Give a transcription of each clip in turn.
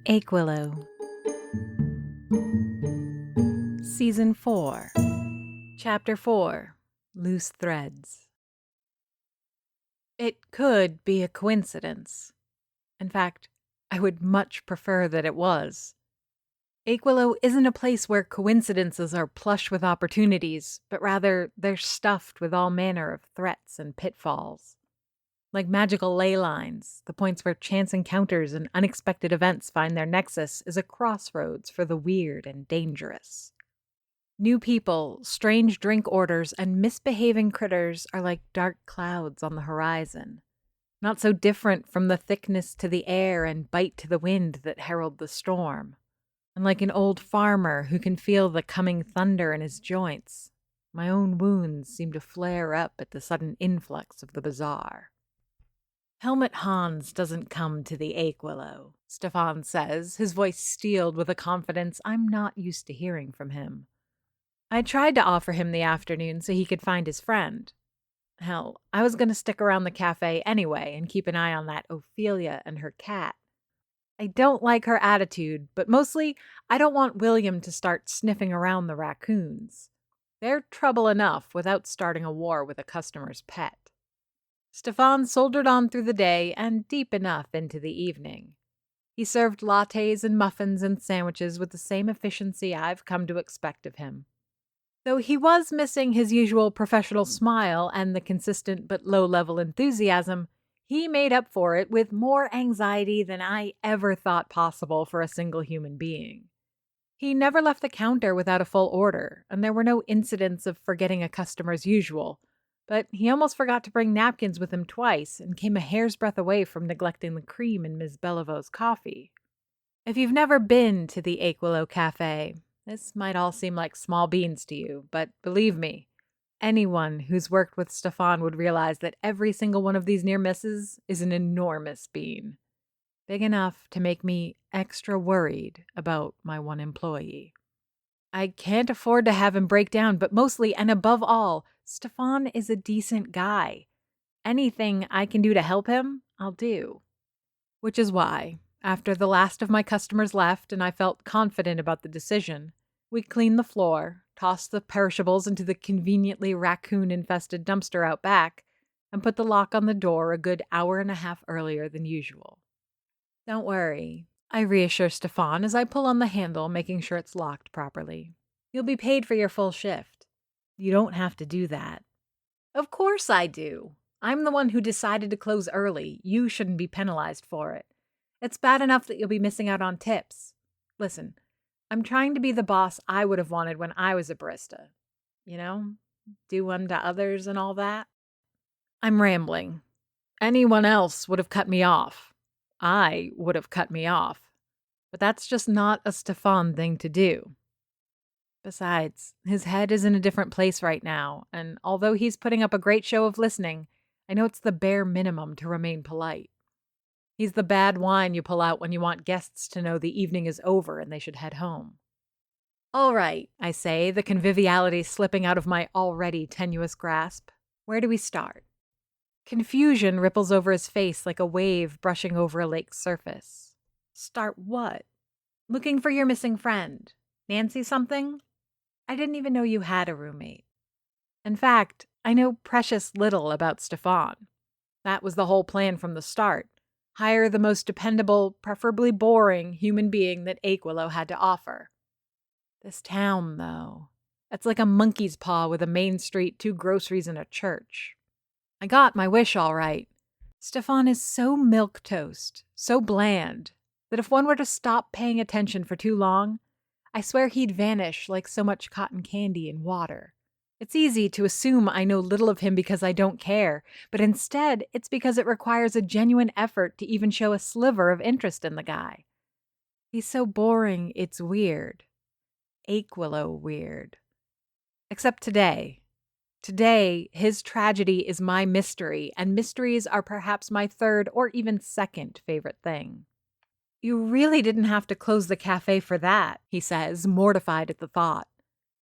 Aquilo, Season 4, Chapter 4, Loose Threads. It could be a coincidence. In fact, I would much prefer that it was. Aquilo isn't a place where coincidences are plush with opportunities, but rather they're stuffed with all manner of threats and pitfalls. Like magical ley lines, the points where chance encounters and unexpected events find their nexus is a crossroads for the weird and dangerous. New people, strange drink orders, and misbehaving critters are like dark clouds on the horizon, not so different from the thickness to the air and bite to the wind that herald the storm. And like an old farmer who can feel the coming thunder in his joints, my own wounds seem to flare up at the sudden influx of the bizarre. Helmut Hans doesn't come to the Aquilo, Stephane says, his voice steeled with a confidence I'm not used to hearing from him. I tried to offer him the afternoon so he could find his friend. Hell, I was going to stick around the cafe anyway and keep an eye on that Ophelia and her cat. I don't like her attitude, but mostly I don't want William to start sniffing around the raccoons. They're trouble enough without starting a war with a customer's pet. Stephane soldiered on through the day and deep enough into the evening. He served lattes and muffins and sandwiches with the same efficiency I've come to expect of him. Though he was missing his usual professional smile and the consistent but low-level enthusiasm, he made up for it with more anxiety than I ever thought possible for a single human being. He never left the counter without a full order, and there were no incidents of forgetting a customer's usual, but he almost forgot to bring napkins with him twice and came a hair's breadth away from neglecting the cream in Ms. Bellevaux's coffee. If you've never been to the Aquilo Cafe, this might all seem like small beans to you, but believe me, anyone who's worked with Stephane would realize that every single one of these near misses is an enormous bean. Big enough to make me extra worried about my one employee. I can't afford to have him break down, but mostly and above all, Stephane is a decent guy. Anything I can do to help him, I'll do. Which is why, after the last of my customers left and I felt confident about the decision, we cleaned the floor, tossed the perishables into the conveniently raccoon-infested dumpster out back, and put the lock on the door a good hour and a half earlier than usual. Don't worry, I reassure Stephane as I pull on the handle, making sure it's locked properly. You'll be paid for your full shift. You don't have to do that. Of course I do. I'm the one who decided to close early. You shouldn't be penalized for it. It's bad enough that you'll be missing out on tips. Listen, I'm trying to be the boss I would have wanted when I was a barista. You know, do unto others and all that. I'm rambling. Anyone else would have cut me off. I would have cut me off. But that's just not a Stephane thing to do. Besides, his head is in a different place right now, and although he's putting up a great show of listening, I know it's the bare minimum to remain polite. He's the bad wine you pull out when you want guests to know the evening is over and they should head home. All right, I say, the conviviality slipping out of my already tenuous grasp. Where do we start? Confusion ripples over his face like a wave brushing over a lake's surface. Start what? Looking for your missing friend. Nancy something? I didn't even know you had a roommate. In fact, I know precious little about Stephane. That was the whole plan from the start. Hire the most dependable, preferably boring, human being that Aquilo had to offer. This town, though, it's like a monkey's paw with a main street, 2 groceries, and a church. I got my wish all right. Stephane is so milquetoast, so bland, that if one were to stop paying attention for too long, I swear he'd vanish like so much cotton candy in water. It's easy to assume I know little of him because I don't care, but instead it's because it requires a genuine effort to even show a sliver of interest in the guy. He's so boring, it's weird. Aquilo weird. Except today. Today, his tragedy is my mystery, and mysteries are perhaps my third or even second favorite thing. You really didn't have to close the cafe for that, he says, mortified at the thought.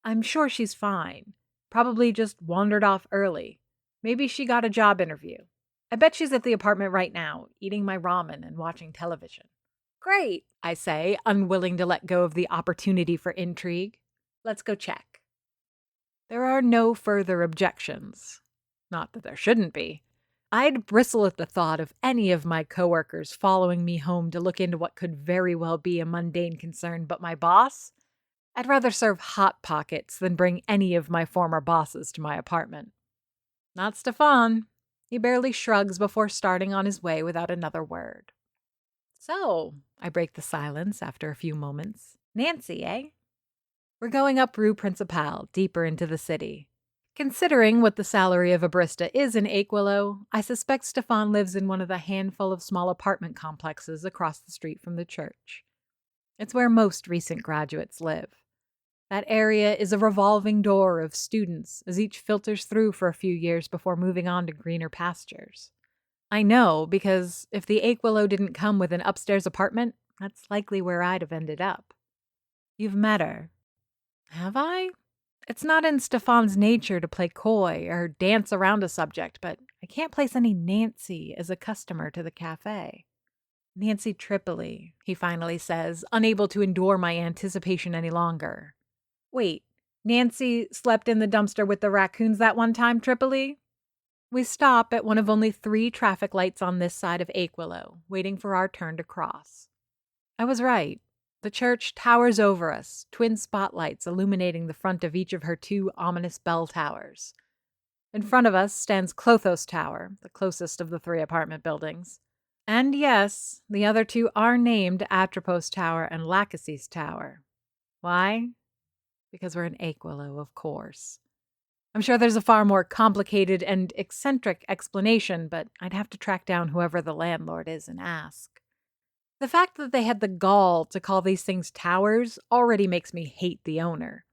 I'm sure she's fine. Probably just wandered off early. Maybe she got a job interview. I bet she's at the apartment right now, eating my ramen and watching television. Great, I say, unwilling to let go of the opportunity for intrigue. Let's go check. There are no further objections. Not that there shouldn't be. I'd bristle at the thought of any of my coworkers following me home to look into what could very well be a mundane concern, but my boss? I'd rather serve Hot Pockets than bring any of my former bosses to my apartment. Not Stephane. He barely shrugs before starting on his way without another word. So, I break the silence after a few moments. Nancy, eh? We're going up Rue Principale, deeper into the city. Considering what the salary of a barista is in Aquilo, I suspect Stephane lives in one of the handful of small apartment complexes across the street from the church. It's where most recent graduates live. That area is a revolving door of students as each filters through for a few years before moving on to greener pastures. I know because if the Aquilo didn't come with an upstairs apartment, that's likely where I'd have ended up. You've met her. Have I? It's not in Stephane's nature to play coy or dance around a subject, but I can't place any Nancy as a customer to the cafe. Nancy Tripoli, he finally says, unable to endure my anticipation any longer. Wait, Nancy slept in the dumpster with the raccoons that one time, Tripoli? We stop at one of only 3 traffic lights on this side of Aquilo, waiting for our turn to cross. I was right. The church towers over us, twin spotlights illuminating the front of each of her 2 ominous bell towers. In front of us stands Clothos Tower, the closest of the 3 apartment buildings. And yes, the other 2 are named Atropos Tower and Lacassie's Tower. Why? Because we're in Aquilo, of course. I'm sure there's a far more complicated and eccentric explanation, but I'd have to track down whoever the landlord is and ask. The fact that they had the gall to call these things towers already makes me hate the owner.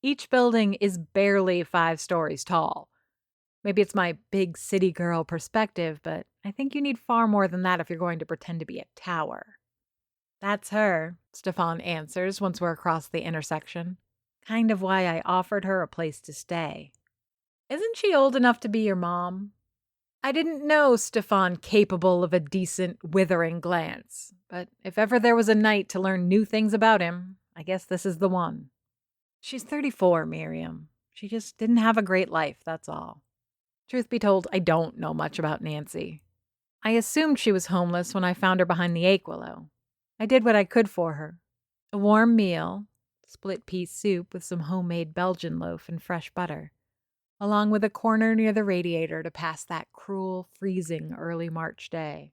Each building is barely 5 stories tall. Maybe it's my big city girl perspective, but I think you need far more than that if you're going to pretend to be a tower. That's her, Stephane answers once we're across the intersection. Kind of why I offered her a place to stay. Isn't she old enough to be your mom? I didn't know Stephane capable of a decent, withering glance, but if ever there was a night to learn new things about him, I guess this is the one. She's 34, Miriam. She just didn't have a great life, that's all. Truth be told, I don't know much about Nancy. I assumed she was homeless when I found her behind the Aquilo. I did what I could for her. A warm meal, split pea soup with some homemade Belgian loaf and fresh butter, along with a corner near the radiator to pass that cruel, freezing early March day.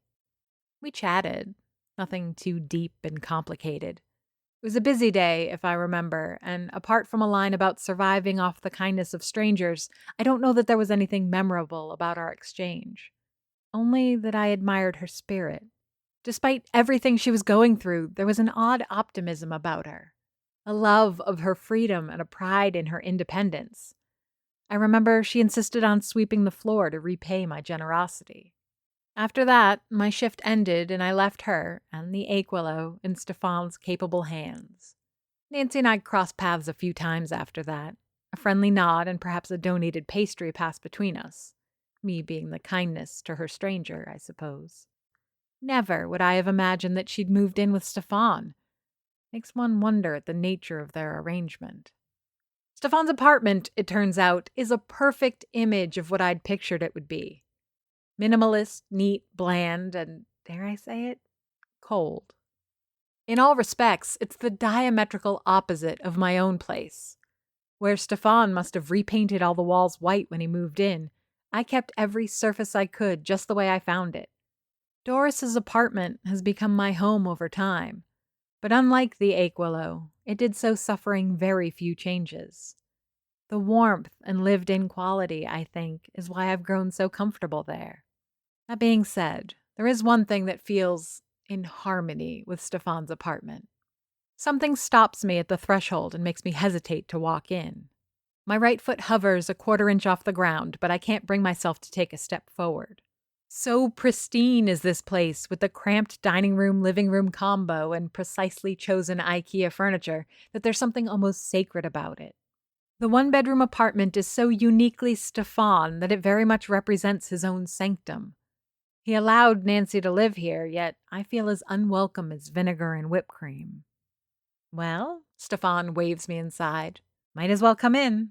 We chatted, nothing too deep and complicated. It was a busy day, if I remember, and apart from a line about surviving off the kindness of strangers, I don't know that there was anything memorable about our exchange. Only that I admired her spirit. Despite everything she was going through, there was an odd optimism about her, a love of her freedom and a pride in her independence. I remember she insisted on sweeping the floor to repay my generosity. After that, my shift ended and I left her and the Aquilo in Stephane's capable hands. Nancy and I crossed paths a few times after that. A friendly nod and perhaps a donated pastry passed between us. Me being the kindness to her stranger, I suppose. Never would I have imagined that she'd moved in with Stephane. Makes one wonder at the nature of their arrangement. Stephane's apartment, it turns out, is a perfect image of what I'd pictured it would be. Minimalist, neat, bland, and, dare I say it, cold. In all respects, it's the diametrical opposite of my own place. Where Stephane must have repainted all the walls white when he moved in, I kept every surface I could just the way I found it. Doris's apartment has become my home over time, but unlike the Aquilo, it did so suffering very few changes. The warmth and lived-in quality, I think, is why I've grown so comfortable there. That being said, there is one thing that feels in harmony with Stephane's apartment. Something stops me at the threshold and makes me hesitate to walk in. My right foot hovers a 1/4 inch off the ground, but I can't bring myself to take a step forward. So pristine is this place with the cramped dining room-living room combo and precisely chosen IKEA furniture that there's something almost sacred about it. The one-bedroom apartment is so uniquely Stephane that it very much represents his own sanctum. He allowed Nancy to live here, yet I feel as unwelcome as vinegar and whipped cream. Well, Stephane waves me inside. Might as well come in.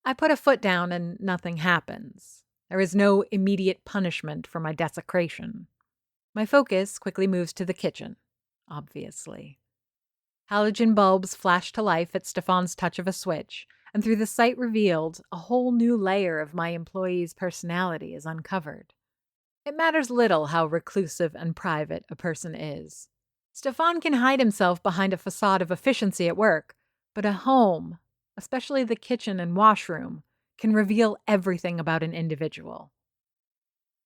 I put a foot down and nothing happens. There is no immediate punishment for my desecration. My focus quickly moves to the kitchen, obviously. Halogen bulbs flash to life at Stephane's touch of a switch, and through the sight revealed, a whole new layer of my employee's personality is uncovered. It matters little how reclusive and private a person is. Stephane can hide himself behind a facade of efficiency at work, but a home, especially the kitchen and washroom, can reveal everything about an individual.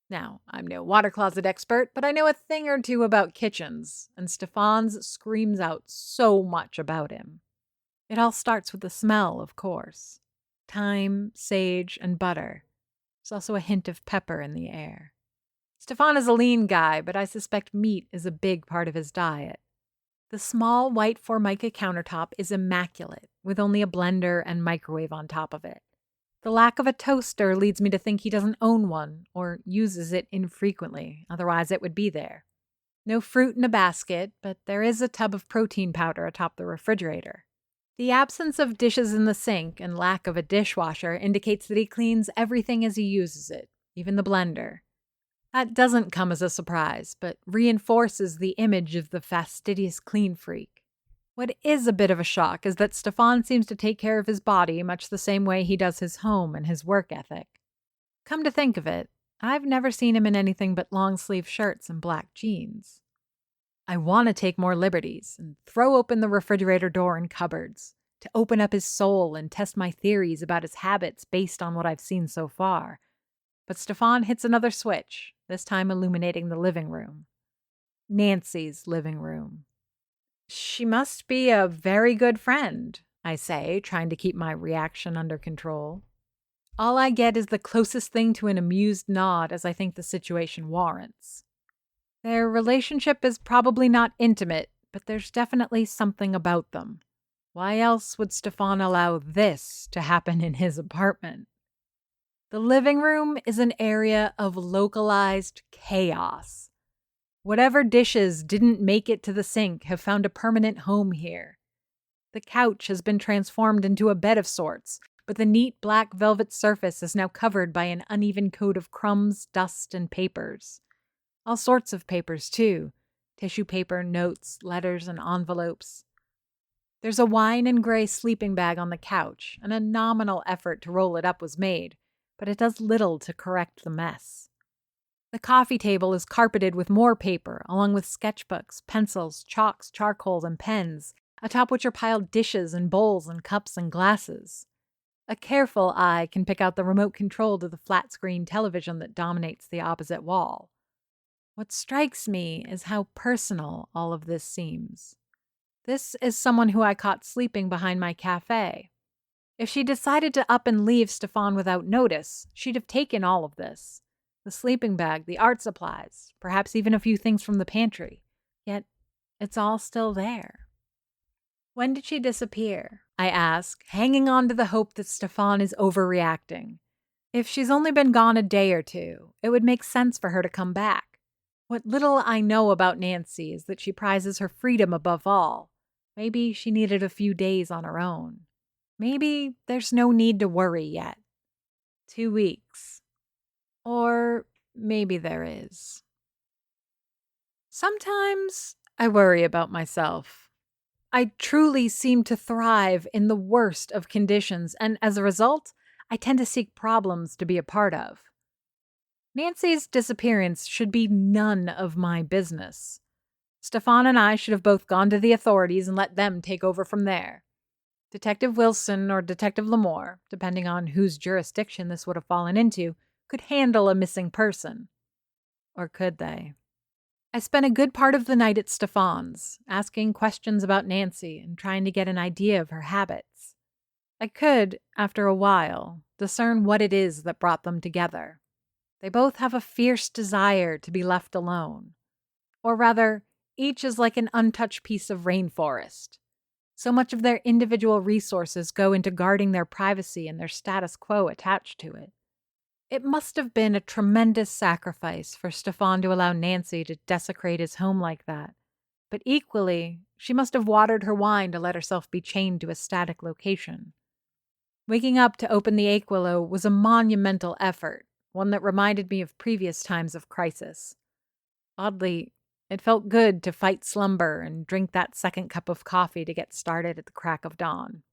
Now, I'm no water closet expert, but I know a thing or two about kitchens, and Stephane's screams out so much about him. It all starts with the smell, of course. Thyme, sage, and butter. There's also a hint of pepper in the air. Stephane is a lean guy, but I suspect meat is a big part of his diet. The small white Formica countertop is immaculate, with only a blender and microwave on top of it. The lack of a toaster leads me to think he doesn't own one, or uses it infrequently, otherwise it would be there. No fruit in a basket, but there is a tub of protein powder atop the refrigerator. The absence of dishes in the sink and lack of a dishwasher indicates that he cleans everything as he uses it, even the blender. That doesn't come as a surprise, but reinforces the image of the fastidious clean freak. What is a bit of a shock is that Stephane seems to take care of his body much the same way he does his home and his work ethic. Come to think of it, I've never seen him in anything but long-sleeve shirts and black jeans. I want to take more liberties and throw open the refrigerator door and cupboards, to open up his soul and test my theories about his habits based on what I've seen so far. But Stephane hits another switch, this time illuminating the living room. Nancy's living room. She must be a very good friend, I say, trying to keep my reaction under control. All I get is the closest thing to an amused nod as I think the situation warrants. Their relationship is probably not intimate, but there's definitely something about them. Why else would Stephane allow this to happen in his apartment? The living room is an area of localized chaos. Whatever dishes didn't make it to the sink have found a permanent home here. The couch has been transformed into a bed of sorts, but the neat black velvet surface is now covered by an uneven coat of crumbs, dust, and papers. All sorts of papers, too. Tissue paper, notes, letters, and envelopes. There's a wine and gray sleeping bag on the couch, and a nominal effort to roll it up was made, but it does little to correct the mess. The coffee table is carpeted with more paper, along with sketchbooks, pencils, chalks, charcoal, and pens, atop which are piled dishes and bowls and cups and glasses. A careful eye can pick out the remote control to the flat-screen television that dominates the opposite wall. What strikes me is how personal all of this seems. This is someone who I caught sleeping behind my cafe. If she decided to up and leave Stephane without notice, she'd have taken all of this. The sleeping bag, the art supplies, perhaps even a few things from the pantry. Yet, it's all still there. When did she disappear? I ask, hanging on to the hope that Stephane is overreacting. If she's only been gone a day or two, it would make sense for her to come back. What little I know about Nancy is that she prizes her freedom above all. Maybe she needed a few days on her own. Maybe there's no need to worry yet. 2 weeks. Or maybe there is. Sometimes I worry about myself. I truly seem to thrive in the worst of conditions, and as a result, I tend to seek problems to be a part of. Nancy's disappearance should be none of my business. Stephane and I should have both gone to the authorities and let them take over from there. Detective Wilson or Detective Lamore, depending on whose jurisdiction this would have fallen into, could handle a missing person. Or could they? I spent a good part of the night at Stephane's, asking questions about Nancy and trying to get an idea of her habits. I could, after a while, discern what it is that brought them together. They both have a fierce desire to be left alone. Or rather, each is like an untouched piece of rainforest. So much of their individual resources go into guarding their privacy and their status quo attached to it. It must have been a tremendous sacrifice for Stephane to allow Nancy to desecrate his home like that. But equally, she must have watered her wine to let herself be chained to a static location. Waking up to open the Aquilo was a monumental effort, one that reminded me of previous times of crisis. Oddly, it felt good to fight slumber and drink that second cup of coffee to get started at the crack of dawn.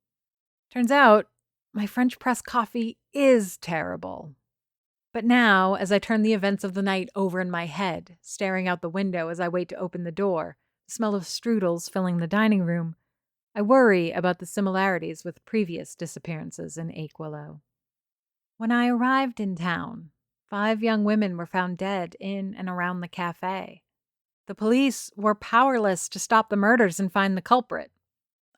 Turns out, my French press coffee is terrible. But now, as I turn the events of the night over in my head, staring out the window as I wait to open the door, the smell of strudels filling the dining room, I worry about the similarities with previous disappearances in Aquilo. When I arrived in town, 5 young women were found dead in and around the cafe. The police were powerless to stop the murders and find the culprit.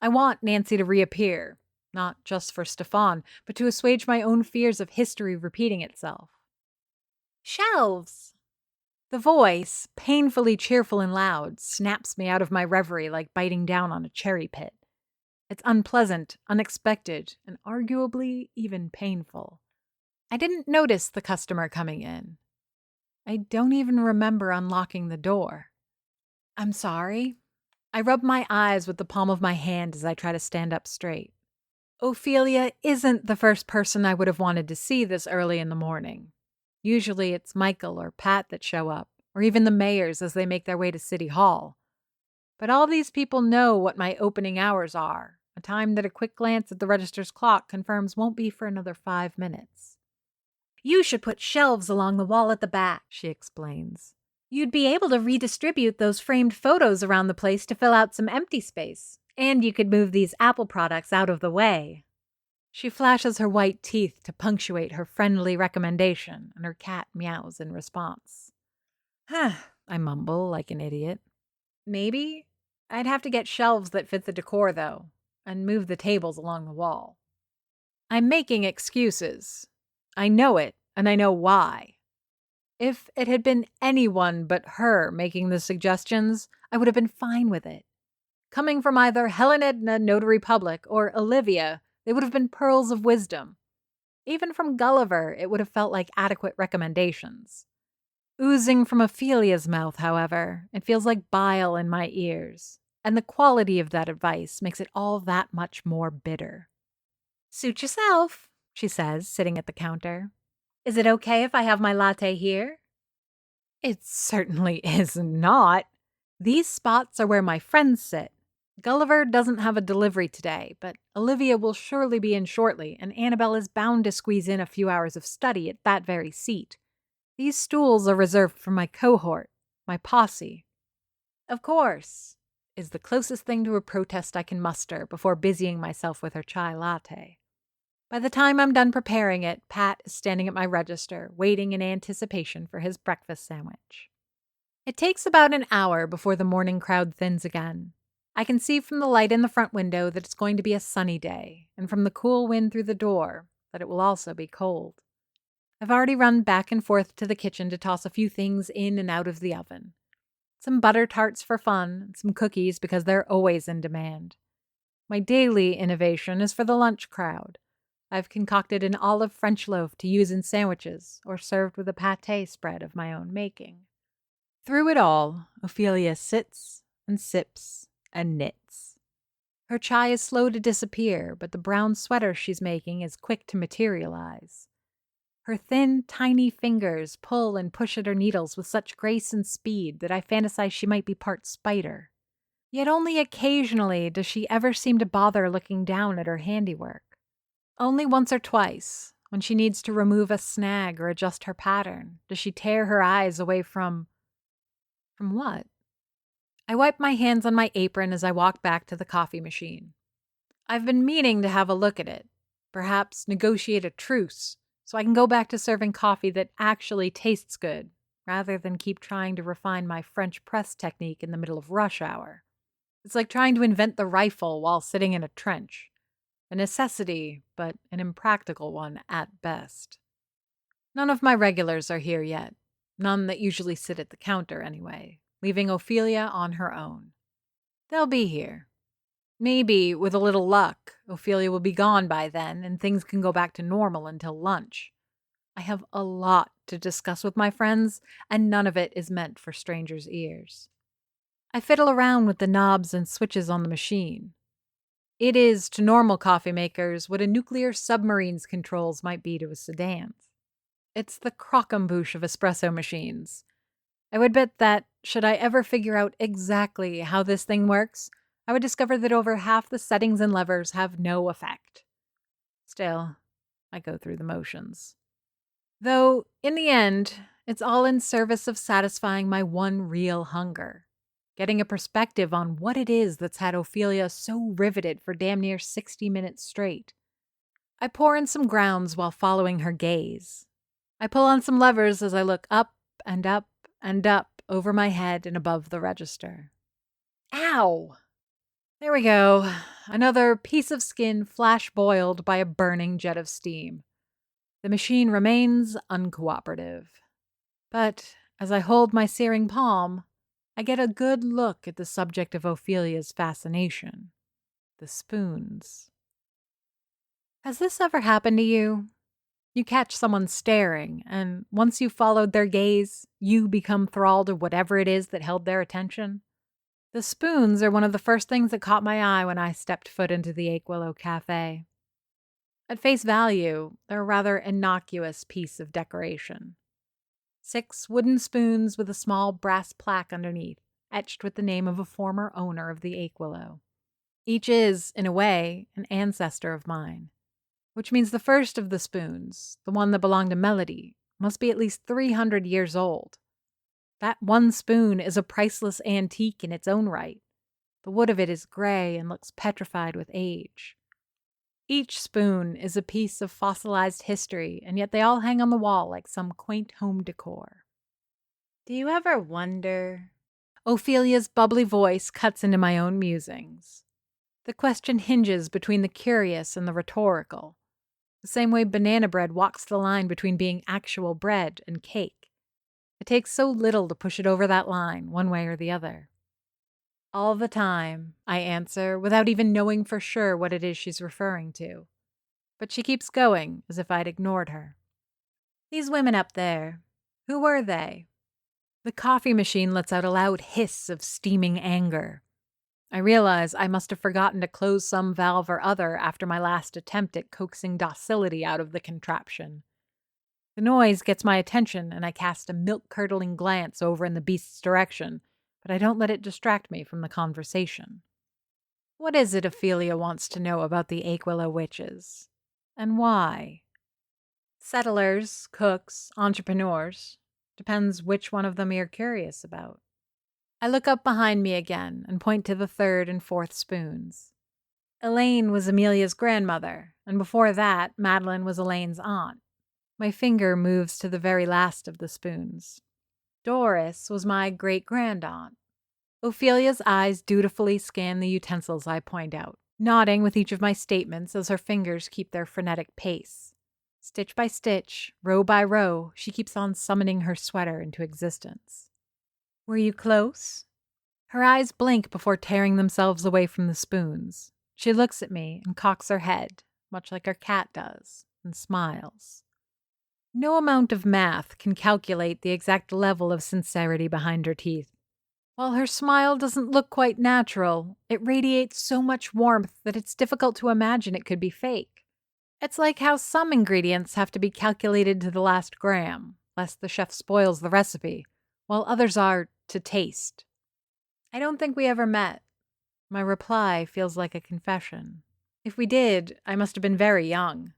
I want Nancy to reappear, not just for Stephane, but to assuage my own fears of history repeating itself. Shelves! The voice, painfully cheerful and loud, snaps me out of my reverie like biting down on a cherry pit. It's unpleasant, unexpected, and arguably even painful. I didn't notice the customer coming in. I don't even remember unlocking the door. I'm sorry. I rub my eyes with the palm of my hand as I try to stand up straight. Ophelia isn't the first person I would have wanted to see this early in the morning. Usually it's Michael or Pat that show up, or even the mayors as they make their way to City Hall. But all these people know what my opening hours are, a time that a quick glance at the register's clock confirms won't be for another 5 minutes. You should put shelves along the wall at the back, she explains. You'd be able to redistribute those framed photos around the place to fill out some empty space. And you could move these Apple products out of the way. She flashes her white teeth to punctuate her friendly recommendation, and her cat meows in response. Huh, I mumble like an idiot. Maybe. I'd have to get shelves that fit the decor, though, and move the tables along the wall. I'm making excuses. I know it, and I know why. If it had been anyone but her making the suggestions, I would have been fine with it. Coming from either Helen Edna Notary Public or Olivia, they would have been pearls of wisdom. Even from Gulliver, it would have felt like adequate recommendations. Oozing from Ophelia's mouth, however, it feels like bile in my ears, and the quality of that advice makes it all that much more bitter. Suit yourself, she says, sitting at the counter. Is it okay if I have my latte here? It certainly is not. These spots are where my friends sit. Gulliver doesn't have a delivery today, but Olivia will surely be in shortly, and Annabelle is bound to squeeze in a few hours of study at that very seat. These stools are reserved for my cohort, my posse. Of course, is the closest thing to a protest I can muster before busying myself with her chai latte. By the time I'm done preparing it, Pat is standing at my register, waiting in anticipation for his breakfast sandwich. It takes about an hour before the morning crowd thins again. I can see from the light in the front window that it's going to be a sunny day, and from the cool wind through the door that it will also be cold. I've already run back and forth to the kitchen to toss a few things in and out of the oven. Some butter tarts for fun, and some cookies because they're always in demand. My daily innovation is for the lunch crowd. I've concocted an olive French loaf to use in sandwiches or served with a pâté spread of my own making. Through it all, Ophelia sits and sips and knits. Her chai is slow to disappear, but the brown sweater she's making is quick to materialize. Her thin, tiny fingers pull and push at her needles with such grace and speed that I fantasize she might be part spider. Yet only occasionally does she ever seem to bother looking down at her handiwork. Only once or twice, when she needs to remove a snag or adjust her pattern, does she tear her eyes away from what? I wipe my hands on my apron as I walk back to the coffee machine. I've been meaning to have a look at it, perhaps negotiate a truce, so I can go back to serving coffee that actually tastes good, rather than keep trying to refine my French press technique in the middle of rush hour. It's like trying to invent the rifle while sitting in a trench. A necessity, but an impractical one at best. None of my regulars are here yet. None that usually sit at the counter, anyway, leaving Ophelia on her own. They'll be here. Maybe, with a little luck, Ophelia will be gone by then and things can go back to normal until lunch. I have a lot to discuss with my friends, and none of it is meant for strangers' ears. I fiddle around with the knobs and switches on the machine. It is, to normal coffee makers, what a nuclear submarine's controls might be to a sedan's. It's the croquembouche of espresso machines. I would bet that, should I ever figure out exactly how this thing works, I would discover that over half the settings and levers have no effect. Still, I go through the motions. Though, in the end, it's all in service of satisfying my one real hunger. Getting a perspective on what it is that's had Ophelia so riveted for damn near 60 minutes straight. I pour in some grounds while following her gaze. I pull on some levers as I look up and up and up over my head and above the register. Ow! There we go. Another piece of skin flash boiled by a burning jet of steam. The machine remains uncooperative. But as I hold my searing palm, I get a good look at the subject of Ophelia's fascination, the spoons. Has this ever happened to you? You catch someone staring, and once you've followed their gaze, you become thralled to whatever it is that held their attention. The spoons are one of the first things that caught my eye when I stepped foot into the Aquilo Cafe. At face value, they're a rather innocuous piece of decoration. 6 wooden spoons with a small brass plaque underneath, etched with the name of a former owner of the Aquilo. Each is, in a way, an ancestor of mine, which means the first of the spoons, the one that belonged to Melody, must be at least 300 years old. That one spoon is a priceless antique in its own right. The wood of it is gray and looks petrified with age. Each spoon is a piece of fossilized history, and yet they all hang on the wall like some quaint home decor. Do you ever wonder? Ophelia's bubbly voice cuts into my own musings. The question hinges between the curious and the rhetorical, the same way banana bread walks the line between being actual bread and cake. It takes so little to push it over that line, one way or the other. All the time, I answer, without even knowing for sure what it is she's referring to. But she keeps going, as if I'd ignored her. These women up there, who were they? The coffee machine lets out a loud hiss of steaming anger. I realize I must have forgotten to close some valve or other after my last attempt at coaxing docility out of the contraption. The noise gets my attention, and I cast a milk-curdling glance over in the beast's direction, but I don't let it distract me from the conversation. What is it Ophelia wants to know about the Aquila witches? And why? Settlers, cooks, entrepreneurs. Depends which one of them you're curious about. I look up behind me again and point to the 3rd and 4th spoons. Elaine was Amelia's grandmother, and before that, Madeline was Elaine's aunt. My finger moves to the very last of the spoons. Doris was my great-grandaunt. Ophelia's eyes dutifully scan the utensils I point out, nodding with each of my statements as her fingers keep their frenetic pace. Stitch by stitch, row by row, she keeps on summoning her sweater into existence. Were you close? Her eyes blink before tearing themselves away from the spoons. She looks at me and cocks her head, much like her cat does, and smiles. No amount of math can calculate the exact level of sincerity behind her teeth. While her smile doesn't look quite natural, it radiates so much warmth that it's difficult to imagine it could be fake. It's like how some ingredients have to be calculated to the last gram, lest the chef spoils the recipe, while others are to taste. I don't think we ever met. My reply feels like a confession. If we did, I must have been very young.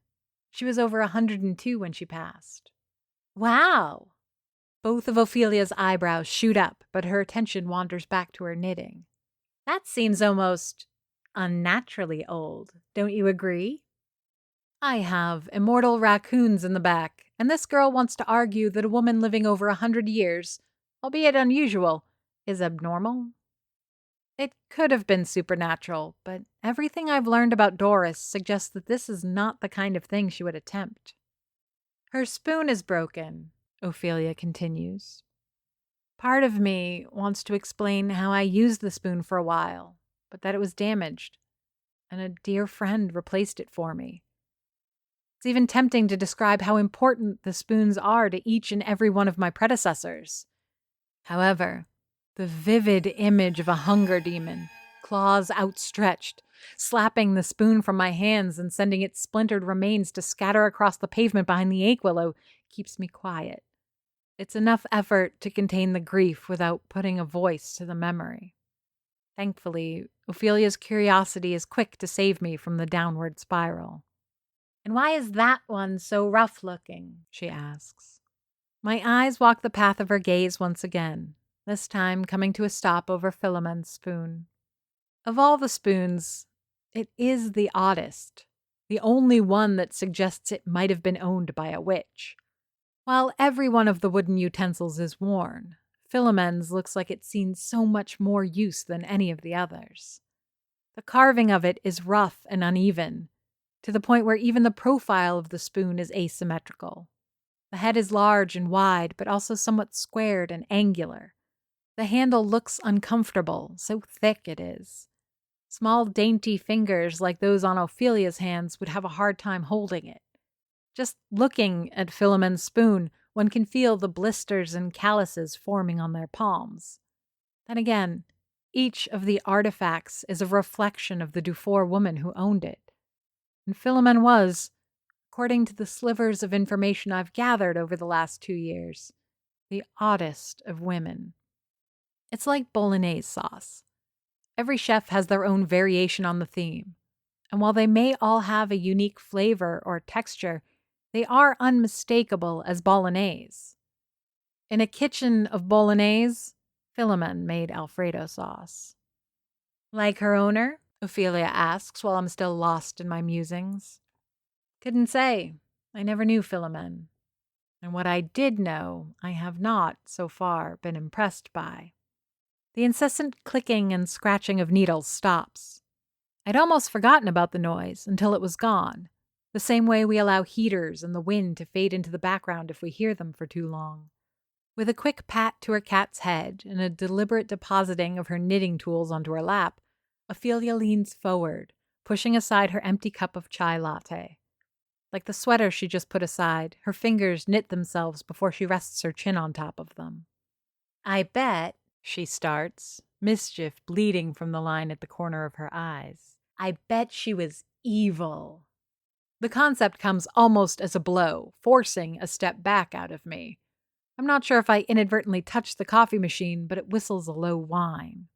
She was over 102 when she passed. Wow! Both of Ophelia's eyebrows shoot up, but her attention wanders back to her knitting. That seems almost unnaturally old, don't you agree? I have immortal raccoons in the back, and this girl wants to argue that a woman living over 100 years, albeit unusual, is abnormal? It could have been supernatural, but everything I've learned about Doris suggests that this is not the kind of thing she would attempt. Her spoon is broken, Ophelia continues. Part of me wants to explain how I used the spoon for a while, but that it was damaged. and a dear friend replaced it for me. It's even tempting to describe how important the spoons are to each and every one of my predecessors. However, the vivid image of a hunger demon, claws outstretched, slapping the spoon from my hands and sending its splintered remains to scatter across the pavement behind the aquilo, keeps me quiet. It's enough effort to contain the grief without putting a voice to the memory. Thankfully, Ophelia's curiosity is quick to save me from the downward spiral. "And why is that one so rough-looking?" she asks. My eyes walk the path of her gaze once again, this time coming to a stop over Philomen's spoon. Of all the spoons, it is the oddest, the only one that suggests it might have been owned by a witch. While every one of the wooden utensils is worn, Philomen's looks like it's seen so much more use than any of the others. The carving of it is rough and uneven, to the point where even the profile of the spoon is asymmetrical. The head is large and wide, but also somewhat squared and angular. The handle looks uncomfortable, so thick it is. Small, dainty fingers like those on Ophelia's hands would have a hard time holding it. Just looking at Philomen's spoon, one can feel the blisters and calluses forming on their palms. Then again, each of the artifacts is a reflection of the Dufour woman who owned it. And Philomen was, according to the slivers of information I've gathered over the last 2 years, the oddest of women. It's like bolognese sauce. Every chef has their own variation on the theme, and while they may all have a unique flavor or texture, they are unmistakable as bolognese. In a kitchen of bolognese, Philomen made Alfredo sauce. "Like her owner?" Ophelia asks while I'm still lost in my musings. Couldn't say. I never knew Philomen. And what I did know, I have not, so far, been impressed by. The incessant clicking and scratching of needles stops. I'd almost forgotten about the noise until it was gone, the same way we allow heaters and the wind to fade into the background if we hear them for too long. With a quick pat to her cat's head and a deliberate depositing of her knitting tools onto her lap, Ophelia leans forward, pushing aside her empty cup of chai latte. Like the sweater she just put aside, her fingers knit themselves before she rests her chin on top of them. "I bet," she starts, mischief bleeding from the line at the corner of her eyes. "I bet she was evil." The concept comes almost as a blow, forcing a step back out of me. I'm not sure if I inadvertently touched the coffee machine, but it whistles a low whine.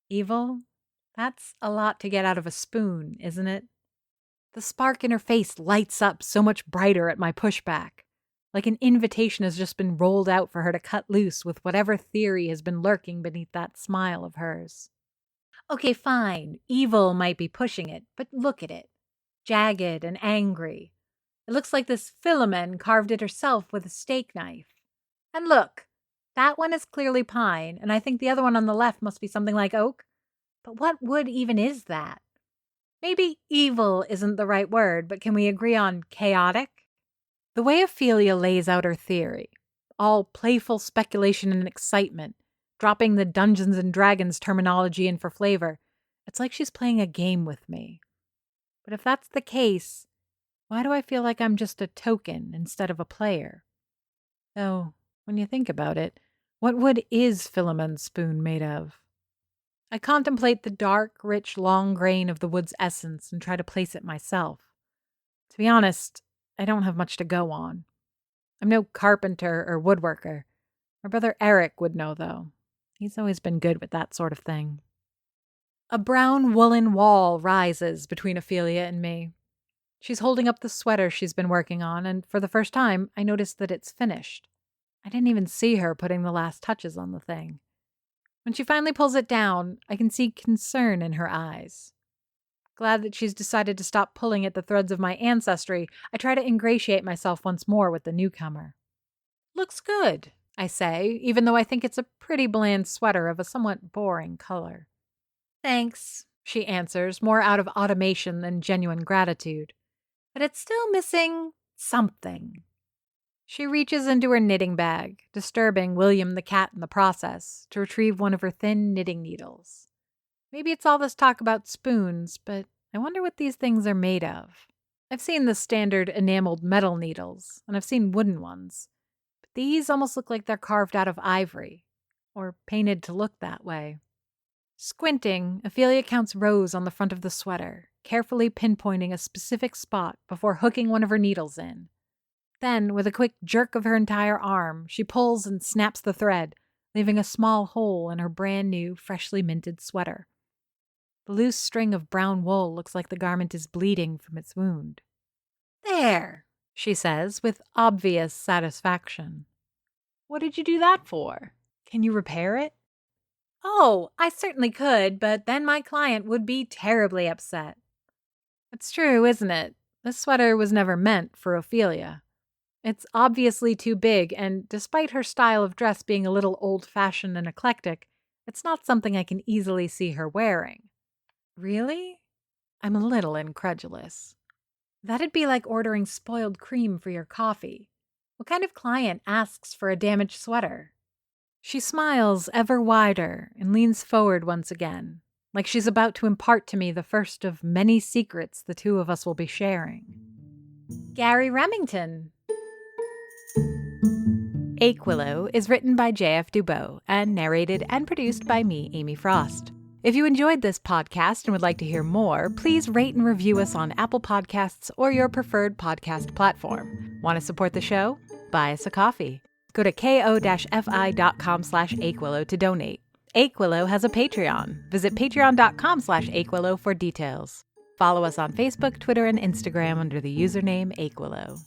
Evil? That's a lot to get out of a spoon, isn't it? The spark in her face lights up so much brighter at my pushback, like an invitation has just been rolled out for her to cut loose with whatever theory has been lurking beneath that smile of hers. "Okay, fine, evil might be pushing it, but look at it. Jagged and angry. It looks like this Philomen carved it herself with a steak knife. And look, that one is clearly pine, and I think the other one on the left must be something like oak. But what wood even is that? Maybe evil isn't the right word, but can we agree on chaotic?" The way Ophelia lays out her theory, all playful speculation and excitement, dropping the Dungeons and Dragons terminology in for flavor, it's like she's playing a game with me. But if that's the case, why do I feel like I'm just a token instead of a player? Though, when you think about it, what wood is Philomen's spoon made of? I contemplate the dark, rich, long grain of the wood's essence and try to place it myself. To be honest, I don't have much to go on. I'm no carpenter or woodworker. My brother Eric would know, though. He's always been good with that sort of thing. A brown woolen wall rises between Ophelia and me. She's holding up the sweater she's been working on, and for the first time, I notice that it's finished. I didn't even see her putting the last touches on the thing. When she finally pulls it down, I can see concern in her eyes. Glad that she's decided to stop pulling at the threads of my ancestry, I try to ingratiate myself once more with the newcomer. "Looks good," I say, even though I think it's a pretty bland sweater of a somewhat boring color. "Thanks," she answers, more out of automation than genuine gratitude. "But it's still missing something." She reaches into her knitting bag, disturbing William the cat in the process, to retrieve one of her thin knitting needles. Maybe it's all this talk about spoons, but I wonder what these things are made of. I've seen the standard enameled metal needles, and I've seen wooden ones. But these almost look like they're carved out of ivory, or painted to look that way. Squinting, Ophelia counts rows on the front of the sweater, carefully pinpointing a specific spot before hooking one of her needles in. Then, with a quick jerk of her entire arm, she pulls and snaps the thread, leaving a small hole in her brand new, freshly minted sweater. The loose string of brown wool looks like the garment is bleeding from its wound. "There," she says, with obvious satisfaction. "What did you do that for? Can you repair it?" "Oh, I certainly could, but then my client would be terribly upset." It's true, isn't it? This sweater was never meant for Ophelia. It's obviously too big, and despite her style of dress being a little old-fashioned and eclectic, it's not something I can easily see her wearing. Really? I'm a little incredulous. That'd be like ordering spoiled cream for your coffee. What kind of client asks for a damaged sweater? She smiles ever wider and leans forward once again, like she's about to impart to me the first of many secrets the two of us will be sharing. Gary Remington. Aquilo is written by J.F. Dubow and narrated and produced by me, Amy Frost. If you enjoyed this podcast and would like to hear more, please rate and review us on Apple Podcasts or your preferred podcast platform. Want to support the show? Buy us a coffee. Go to ko-fi.com/Aquilo to donate. Aquilo has a Patreon. Visit patreon.com/Aquilo for details. Follow us on Facebook, Twitter, and Instagram under the username Aquilo.